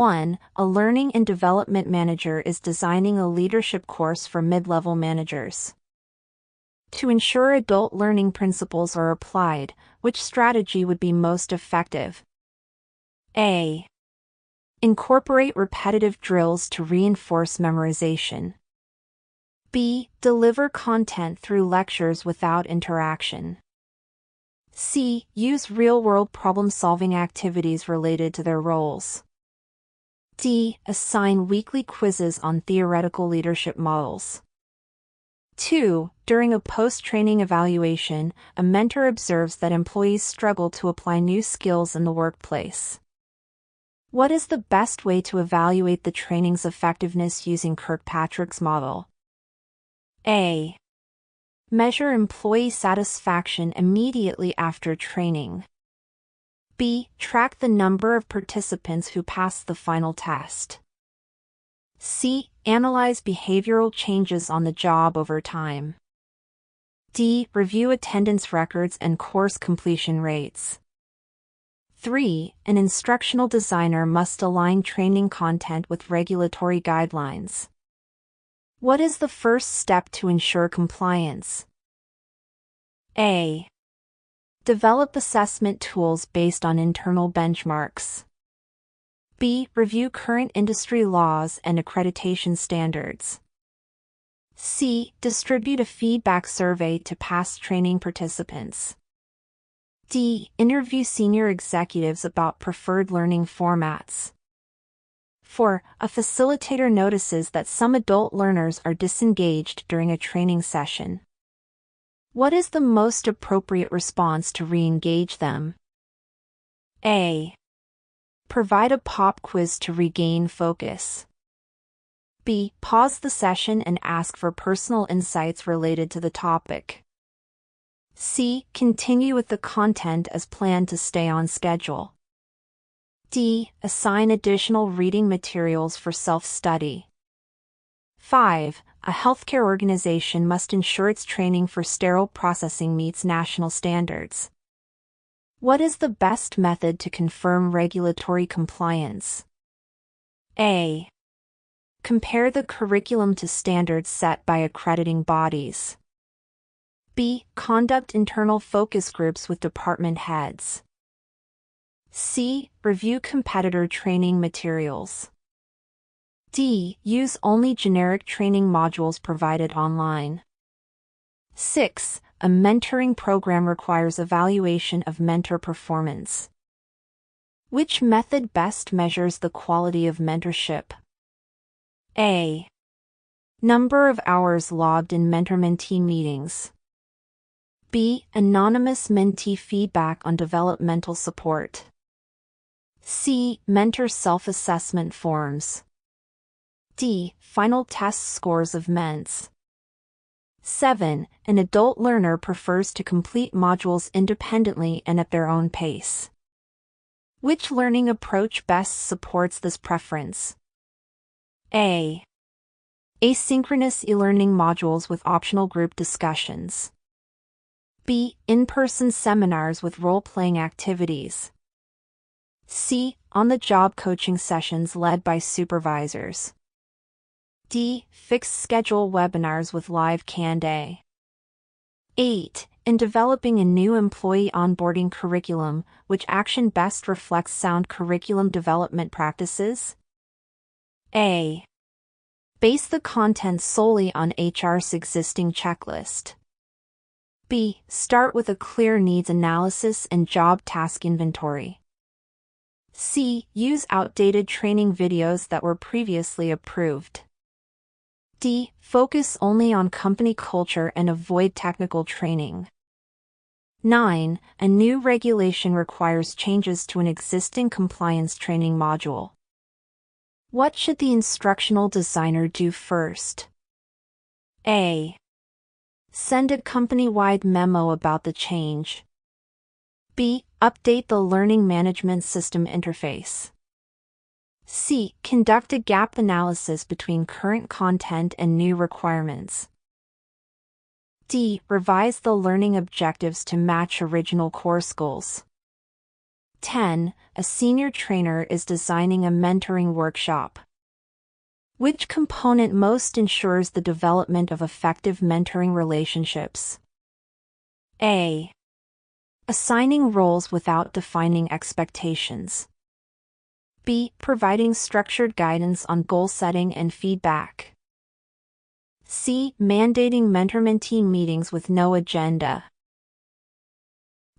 1. A learning and development manager is designing a leadership course for mid-level managers. To ensure adult learning principles are applied, which strategy would be most effective? A. Incorporate repetitive drills to reinforce memorization. B. Deliver content through lectures without interaction. C. Use real-world problem-solving activities related to their roles. D. Assign weekly quizzes on theoretical leadership models. 2. During a post-training evaluation, a mentor observes that employees struggle to apply new skills in the workplace. What is the best way to evaluate the training's effectiveness using Kirkpatrick's model? A. Measure employee satisfaction immediately after training. B. Track the number of participants who pass the final test. C. Analyze behavioral changes on the job over time. D. Review attendance records and course completion rates. 3. An instructional designer must align training content with regulatory guidelines. What is the first step to ensure compliance? A. Develop assessment tools based on internal benchmarks. B. Review current industry laws and accreditation standards. C. Distribute a feedback survey to past training participants. D. Interview senior executives about preferred learning formats. 4. A facilitator notices that some adult learners are disengaged during a training session. What is the most appropriate response to re-engage them? A. Provide a pop quiz to regain focus. B. Pause the session and ask for personal insights related to the topic. C. Continue with the content as planned to stay on schedule. D. Assign additional reading materials for self-study. 5. A healthcare organization must ensure its training for sterile processing meets national standards. What is the best method to confirm regulatory compliance? A. Compare the curriculum to standards set by accrediting bodies. B. Conduct internal focus groups with department heads. C. Review competitor training materials. D. Use only generic training modules provided online. 6. A mentoring program requires evaluation of mentor performance. Which method best measures the quality of mentorship? A. Number of hours logged in mentor-mentee meetings. B. Anonymous mentee feedback on developmental support. C. Mentor self-assessment forms. D. Final test scores of ments. 7. An adult learner prefers to complete modules independently and at their own pace. Which learning approach best supports this preference? A. Asynchronous e-learning modules with optional group discussions. B. In-person seminars with role-playing activities. C. On-the-job coaching sessions led by supervisors. D. Fixed schedule webinars with live Q&A. 8. In developing a new employee onboarding curriculum, which action best reflects sound curriculum development practices? A. Base the content solely on HR's existing checklist. B. Start with a clear needs analysis and job task inventory. C. Use outdated training videos that were previously approved. D. Focus only on company culture and avoid technical training. 9. A new regulation requires changes to an existing compliance training module. What should the instructional designer do first? A. Send a company-wide memo about the change. B. Update the learning management system interface. C. Conduct a gap analysis between current content and new requirements. D. Revise the learning objectives to match original course goals. 10. A senior trainer is designing a mentoring workshop. Which component most ensures the development of effective mentoring relationships? A. Assigning roles without defining expectations. B. Providing structured guidance on goal setting and feedback. C. Mandating mentor-mentee meetings with no agenda.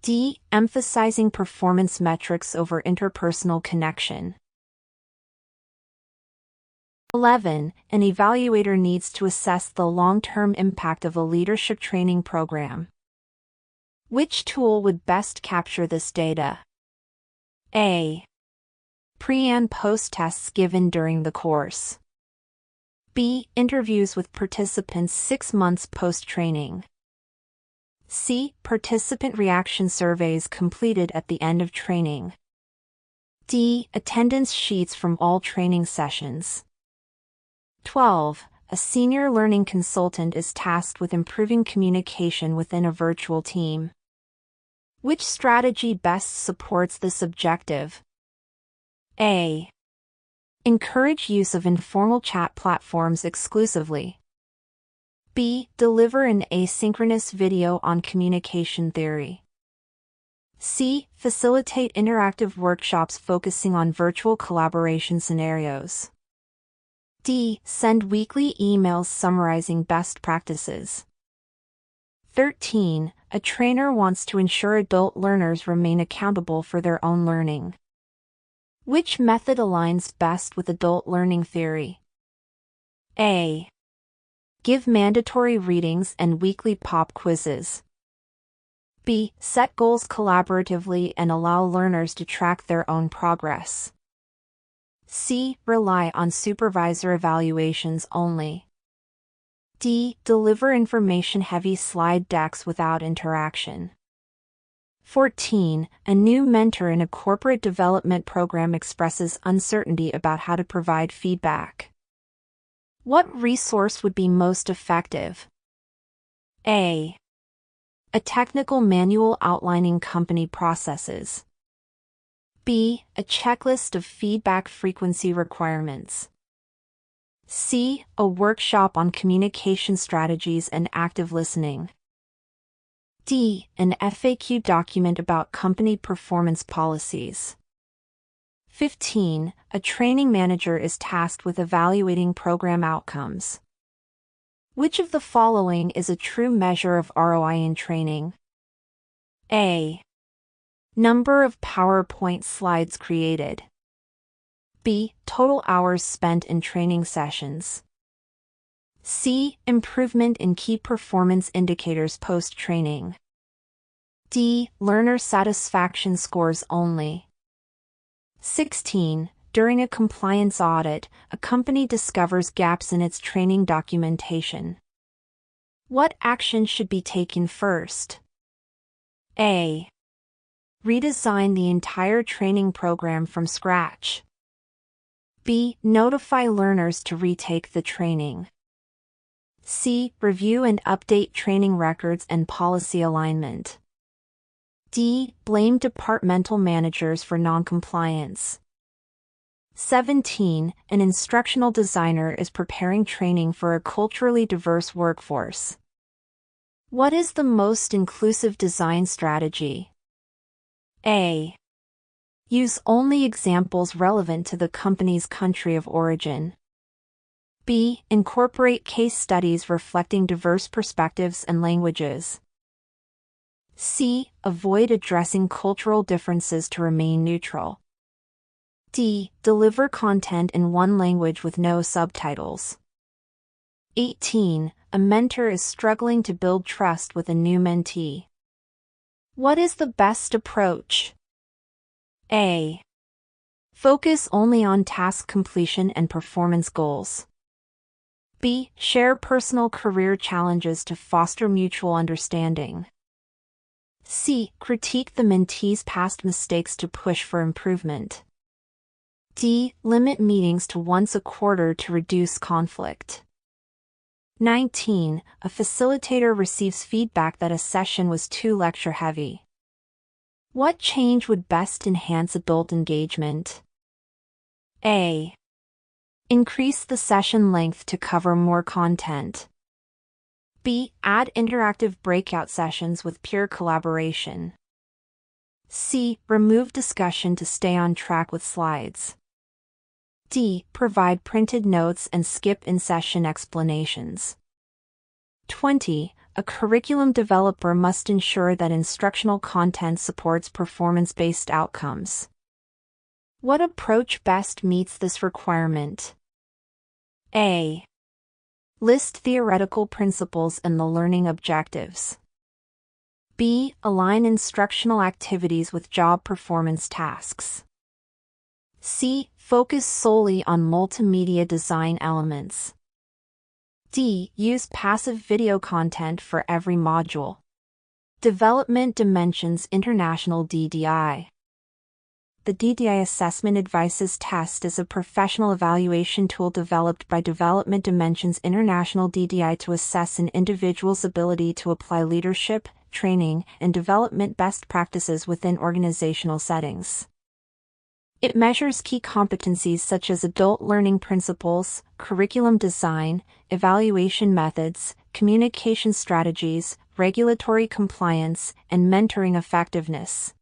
D. Emphasizing performance metrics over interpersonal connection. 11. An evaluator needs to assess the long-term impact of a leadership training program. Which tool would best capture this data? A. Pre- and post-tests given during the course. B. Interviews with participants 6 months post-training. C. Participant reaction surveys completed at the end of training. D. Attendance sheets from all training sessions. 12. A senior learning consultant is tasked with improving communication within a virtual team. Which strategy best supports this objective? A. Encourage use of informal chat platforms exclusively. B. Deliver an asynchronous video on communication theory. C. Facilitate interactive workshops focusing on virtual collaboration scenarios. D. Send weekly emails summarizing best practices. 13. A trainer wants to ensure adult learners remain accountable for their own learning. Which method aligns best with adult learning theory? A. Give mandatory readings and weekly pop quizzes. B. Set goals collaboratively and allow learners to track their own progress. C. Rely on supervisor evaluations only. D. Deliver information-heavy slide decks without interaction. 14. A new mentor in a corporate development program expresses uncertainty about how to provide feedback. What resource would be most effective? A. A technical manual outlining company processes. B. A checklist of feedback frequency requirements. C. A workshop on communication strategies and active listening. D. An FAQ document about company performance policies. 15. A training manager is tasked with evaluating program outcomes. Which of the following is a true measure of ROI in training? A. Number of PowerPoint slides created. B. Total hours spent in training sessions. C. Improvement in key performance indicators post-training. D. Learner satisfaction scores only. 16. During a compliance audit, a company discovers gaps in its training documentation. What action should be taken first? A. Redesign the entire training program from scratch. B. Notify learners to retake the training. C. Review and update training records and policy alignment. D. Blame departmental managers for non-compliance. 17. An instructional designer is preparing training for a culturally diverse workforce. What is the most inclusive design strategy? A. Use only examples relevant to the company's country of origin. B. Incorporate case studies reflecting diverse perspectives and languages. C. Avoid addressing cultural differences to remain neutral. D. Deliver content in one language with no subtitles. 18. A mentor is struggling to build trust with a new mentee. What is the best approach? A. Focus only on task completion and performance goals. B. Share personal career challenges to foster mutual understanding. C. Critique the mentee's past mistakes to push for improvement. D. Limit meetings to once a quarter to reduce conflict. 19. A facilitator receives feedback that a session was too lecture-heavy. What change would best enhance adult engagement? A. Increase the session length to cover more content. B. Add interactive breakout sessions with peer collaboration. C. Remove discussion to stay on track with slides. D. Provide printed notes and skip in-session explanations. 20. A curriculum developer must ensure that instructional content supports performance-based outcomes. What approach best meets this requirement? A. List theoretical principles and the learning objectives. B. Align instructional activities with job performance tasks. C. Focus solely on multimedia design elements. D. Use passive video content for every module. Development Dimensions International DDI. The DDI Assessment Advices Test is a professional evaluation tool developed by Development Dimensions International DDI to assess an individual's ability to apply leadership, training, and development best practices within organizational settings. It measures key competencies such as adult learning principles, curriculum design, evaluation methods, communication strategies, regulatory compliance, and mentoring effectiveness.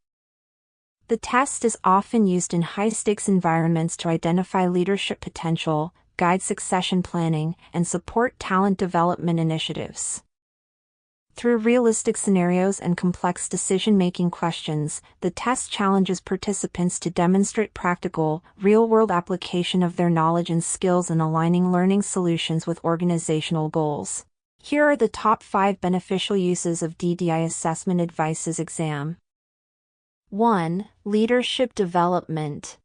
The test is often used in high-stakes environments to identify leadership potential, guide succession planning, and support talent development initiatives. Through realistic scenarios and complex decision-making questions, the test challenges participants to demonstrate practical, real-world application of their knowledge and skills in aligning learning solutions with organizational goals. Here are the top 5 beneficial uses of DDI Assessment Advices exam. 1. Leadership development.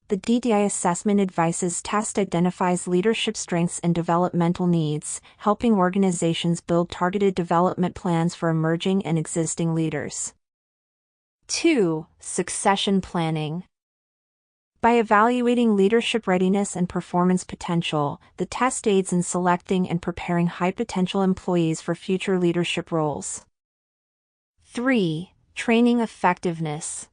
The DDI Assessment Advices test identifies leadership strengths and developmental needs, helping organizations build targeted development plans for emerging and existing leaders. 2. Succession planning. By evaluating leadership readiness and performance potential, the test aids in selecting and preparing high-potential employees for future leadership roles. 3. Training effectiveness.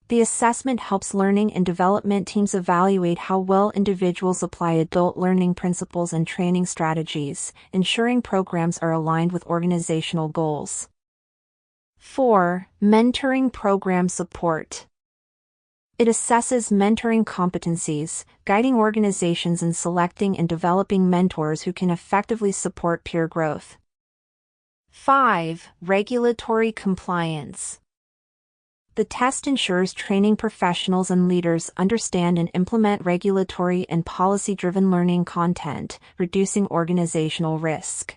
The assessment helps learning and development teams evaluate how well individuals apply adult learning principles and training strategies, ensuring programs are aligned with organizational goals. 4. Mentoring program support. It assesses mentoring competencies, guiding organizations in selecting and developing mentors who can effectively support peer growth. 5. Regulatory compliance. The test ensures training professionals and leaders understand and implement regulatory and policy-driven learning content, reducing organizational risk.